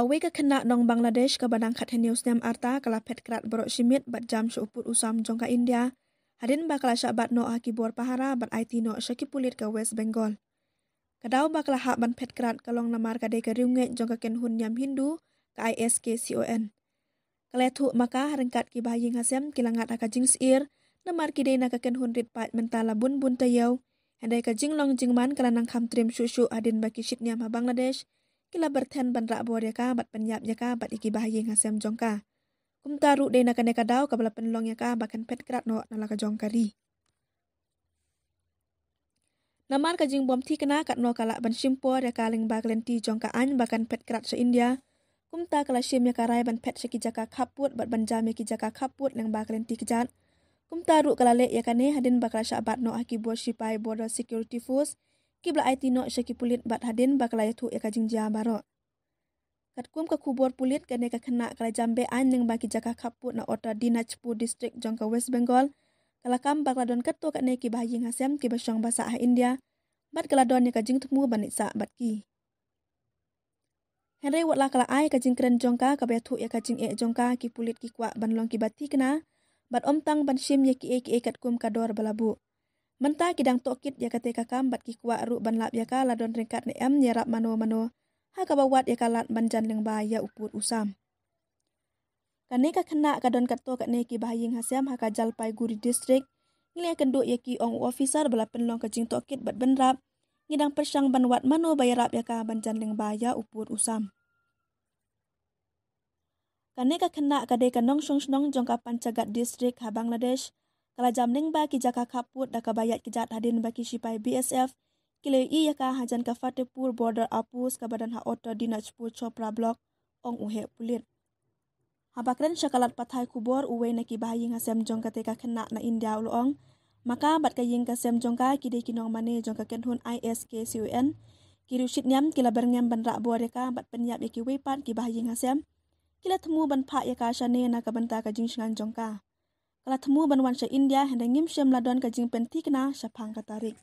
Bawe ka kena nong Bangladesh ka badang khat news nyam arta kala phet krat borok simit bat jam shuput usam jongka India. Hadin bakala syabat no akibor pahara bat IT no syaki pulit ka West Bengal. Kadau bakala hak ban phet krat kalong namar kade ka riunget jongka ken hun nyam Hindu ka ISKCON. Kaletu maka rengkat ki bayi ngasem kilangat aka jing sir namar kide na ka ken hun rit pat mentala bun bun tayau. Handai ka jing long jingman kala nang kham trim shushu hadin baki shit nyam ha Bangladesh. Kila berten ban rak bor yaka bat penyap yaka bat iki bahayi ngasem jongka. Kum taru de na kane kadau kabala penlong yaka bakan pet krat no nala ka jongka ri. Namar ka jing bom ti kena kat no kala ban shimpor yaka ling baglenti jongka an bakan pet krat se India. Kum ta kala shim yaka rai ban pet shiki jaka kaput bat ban jam yaki jaka kaput ling baglenti kejat. Kum taru kala le yaka ne hadin bakala syabat no aki bor sipai border security force. Kibla IT no syaki pulit bat hadin bakala yatu yaka jingjia barok. Kat kum ka kubor pulit kane ka kena kala jambe an ning baki jaka kaput na Otta Dinajpur district jongka West Bengal. Kala kam bakala don kato kane ki bahayi ngasem ki basyong basa ha India. Bat kala don yaka jing temu banitsa bat ki. Henry watla kala ai ka jing keren jongka ka bayatu yaka jing jongka ki pulit ki kwa ban long ki bati kena. Bat omtang ban shim yaki kat kum kador balabu. Mentah kidang tokit ya kate kakam bat ki kwa ru ban lap yaka ladon ringkat ne em nyerap mano ha ka bawat yaka lat banjan leng bahaya uput usam. Kane ka kena kadon kato kane ki bahaying hasem ha ka Jalpaiguri district ngile kenduk yaki ong officer bala penlong ka jing tokit bat benrap ngidang persang ban wat mano bayarap yaka banjan leng bahaya uput usam. Kane ka kena kade kanong song jongka Panchagat district ha Bangladesh. Kala jam ling ba ki jaka kaput da kabayat kijat hadin baki sipai BSF kile i yaka hajan ka Fatehpur border apus ka badan ha Otta Dinajpur Chopra block ong uhe pulit. Habakren syakalat pathai kubor uwe na ki bahayi ngasem jong kate ka kena na India ulong maka bat kaying ka sem jongka kide kinong mane jongka kenhun ISKCON kirusit nyam kila berngem ban rak bor yaka bat penyap yaki wepat ki bahayi ngasem kila temu ban pak yaka syane na ka benta ka jingsingan jongka. Kala temu banwan sa India hendai ngim syam ladon ka jing penti kena syapang katarik.